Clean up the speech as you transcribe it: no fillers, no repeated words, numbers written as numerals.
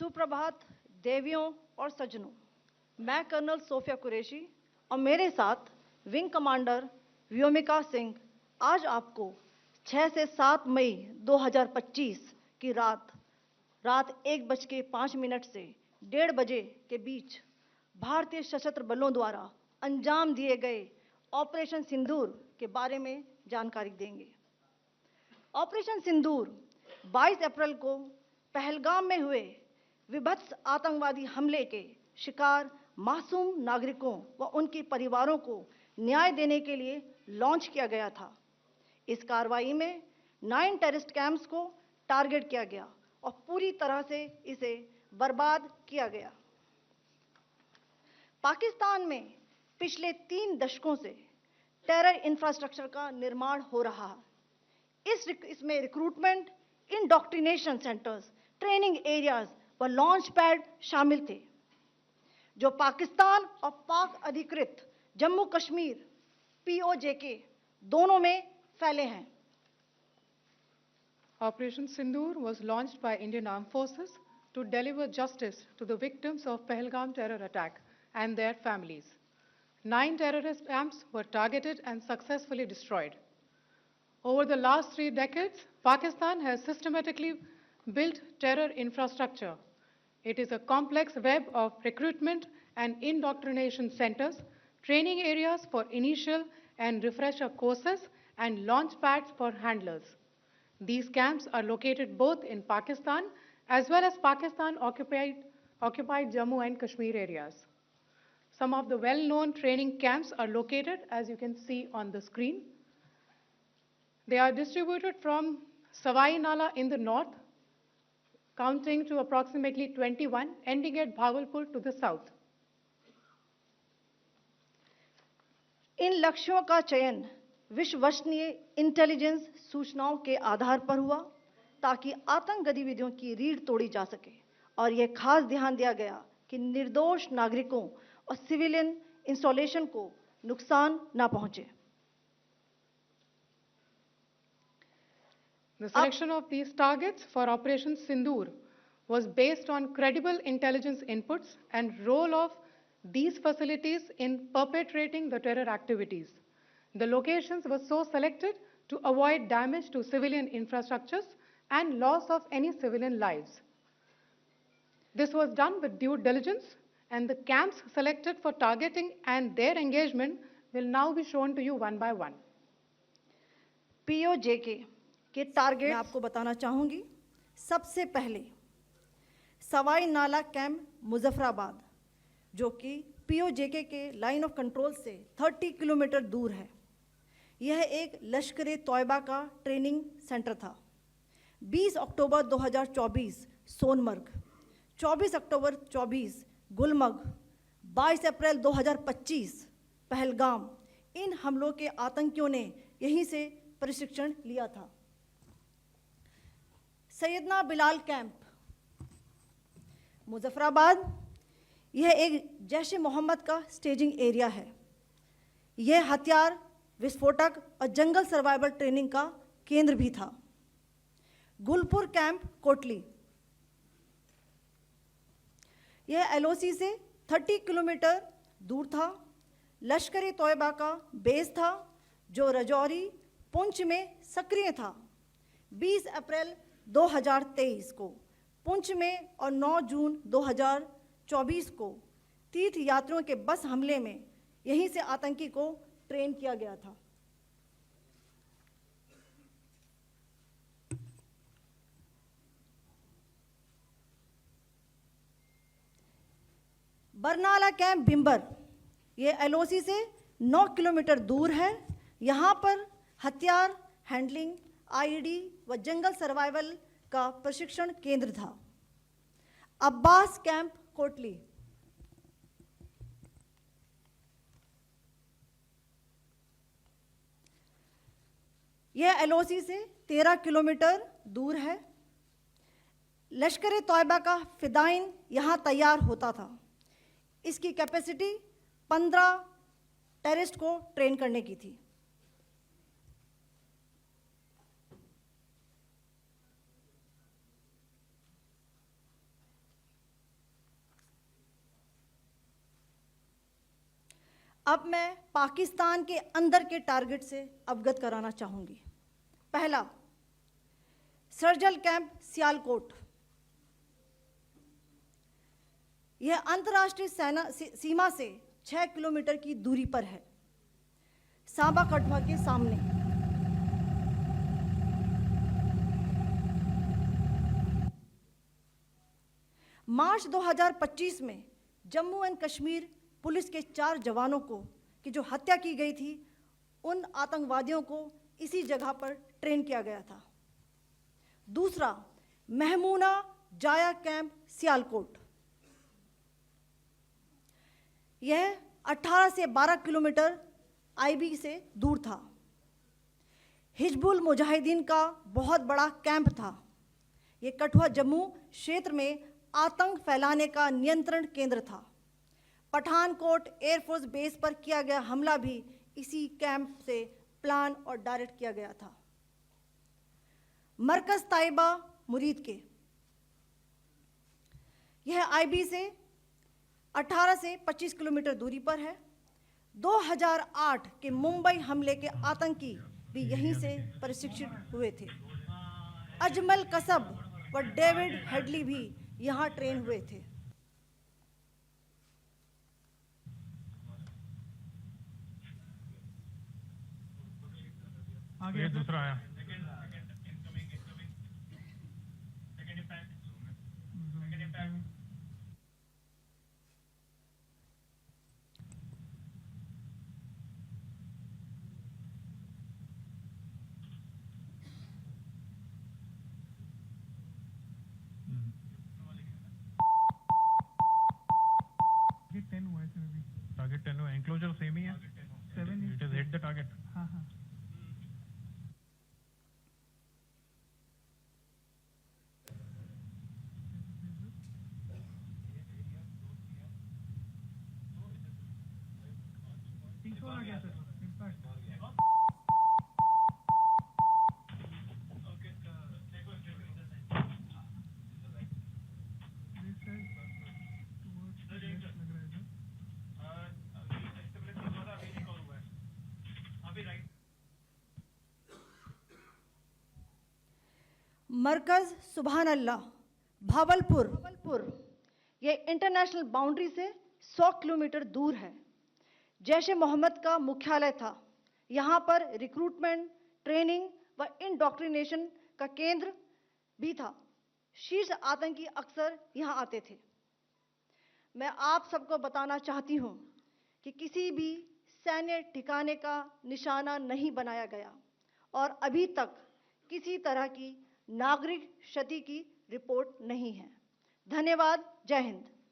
सुप्रभात देवियों और सज्जनों, मैं कर्नल सोफिया कुरैशी और मेरे साथ विंग कमांडर व्योमिका सिंह आज आपको 6 से 7 मई 2025 की रात 1:05 से 1:30 बजे के बीच भारतीय सशस्त्र बलों द्वारा अंजाम दिए गए ऑपरेशन सिंदूर के बारे में जानकारी देंगे। ऑपरेशन सिंदूर 22 अप्रैल को पहलगाम में हुए विभत्स आतंकवादी हमले के शिकार मासूम नागरिकों व उनके परिवारों को न्याय देने के लिए लॉन्च किया गया था। इस कार्रवाई में 9 टेररिस्ट कैंप्स को टारगेट किया गया और पूरी तरह से इसे बर्बाद किया गया। पाकिस्तान में पिछले 3 दशकों से टेरर इंफ्रास्ट्रक्चर का निर्माण हो रहा है। इसमें recruitment, indoctrination centres, training areas व लॉन्च पैड शामिल थे, जो पाकिस्तान और पाक अधिकृत जम्मू कश्मीर POJK दोनों में फैले हैं। Operation Sindoor was launched by Indian Armed Forces to deliver justice to the victims of Pahalgam terror attack and their families. 9 terrorist camps were targeted and successfully destroyed. Over the last 3 decades, Pakistan has systematically built terror infrastructure. It is a complex web of recruitment and indoctrination centers, training areas for initial and refresher courses, and launch pads for handlers. These camps are located both in Pakistan as well as Pakistan-occupied Jammu and Kashmir areas. Some of the well-known training camps are located, as you can see on the screen. They are distributed from Savai Nala in the north, counting to approximately 21, ending at Bhagalpur to the south. इन लक्ष्यों का चयन विश्वसनीय intelligence सूचनाओं के आधार पर हुआ ताकि आतंक गतिविधियों की रीढ़ तोड़ी जा सके, और यह खास ध्यान दिया गया कि निर्दोष नागरिकों और सिविलियन इंस्टॉलेशन को नुकसान न पहुंचे। The selection of these targets for Operation Sindoor was based on credible intelligence inputs and role of these facilities in perpetrating the terror activities. The locations were so selected to avoid damage to civilian infrastructures and loss of any civilian lives. This was done with due diligence, and the camps selected for targeting and their engagement will now be shown to you one by one. POJK के target मैं आपको बताना चाहूंगी। सबसे पहले सवाई नाला camp Muzaffarabad, जो कि POJK के लाइन ऑफ कंट्रोल से 30 किलोमीटर दूर है। यह एक लश्कर-ए-तौयबा का ट्रेनिंग सेंटर था। 20 अक्टूबर 2024 सोनमर्ग, 24 अक्टूबर 24 गुलमर्ग, 22 अप्रैल 2025 पहलगाम, इन हमलों के आतंकियों ने यहीं से प्रशिक्षण लिया था। सैयदना बिलाल कैंप मुजफ्फराबाद, यह एक जैश ए मोहम्मद का स्टेजिंग एरिया है। यह हथियार, विस्फोटक और जंगल सर्वाइवल ट्रेनिंग का केंद्र भी था। गुलपुर कैंप कोटली, यह LOC से 30 किलोमीटर दूर था। लश्कर-ए-तौयबा का बेस था, जो रजौरी, पुंछ में सक्रिय था। 20 अप्रैल 2023 को पुंछ में और 9 जून 2024 को तीर्थ यात्रियों के बस हमले में यहीं से आतंकी को ट्रेन किया गया था। बरनाला कैंप बिंबर, ये LOC से 9 किलोमीटर दूर है। यहाँ पर हथियार, हैंडलिंग, IED व जंगल सर्वाइवल का प्रशिक्षण केंद्र था। अब्बास कैंप कोटली, यह LOC से 13 किलोमीटर दूर है। लश्कर-ए-तौयबा का फिदाइन यहाँ तैयार होता था। इसकी कैपेसिटी 15 टेररिस्ट को ट्रेन करने की थी। अब मैं पाकिस्तान के अंदर के टारगेट से अवगत कराना चाहूंगी। पहला, सर्जिकल कैंप सियालकोट। यह अंतर्राष्ट्रीय सीमा से 6 किलोमीटर की दूरी पर है, सांबा कठुआ के सामने। मार्च 2025 में जम्मू एंड कश्मीर पुलिस के 4 जवानों की जो हत्या की गई थी, उन आतंकवादियों को इसी जगह पर ट्रेन किया गया था। दूसरा, महमूना जाया कैंप सियालकोट। यह 18 से 12 किलोमीटर आईबी से दूर था। हिजबुल मुजाहिदीन का बहुत बड़ा कैंप था। यह कठुआ जम्मू क्षेत्र में आतंक फैलाने का नियंत्रण केंद्र था। पठानकोट एयरफोर्स बेस पर किया गया हमला भी इसी कैंप से प्लान और डायरेक्ट किया गया था। मरकज ताइबा मुरीद के, यह आईबी से 18 से 25 किलोमीटर दूरी पर है। 2008 के मुंबई हमले के आतंकी भी यहीं से प्रशिक्षित हुए थे। अजमल कसब व डेविड हेडली भी यहाँ ट्रेन हुए थे। आगे दूसरा आया। टारगेट 10 हुआ, एनक्लोजर सेम ही है। 7 it is hit the target. हाँ हाँ। मरकज सुभान अल्लाह भावलपुर, यह इंटरनेशनल बाउंड्री से 100 किलोमीटर दूर है। जैश ए मोहम्मद का मुख्यालय था। यहाँ पर रिक्रूटमेंट, ट्रेनिंग व इंडोक्ट्रिनेशन का केंद्र भी था। शीर्ष आतंकी अक्सर यहाँ आते थे। मैं आप सबको बताना चाहती हूँ कि किसी भी सैन्य ठिकाने का निशाना नहीं बनाया गया और अभी तक किसी तरह की नागरिक क्षति की रिपोर्ट नहीं है। धन्यवाद। जय हिंद।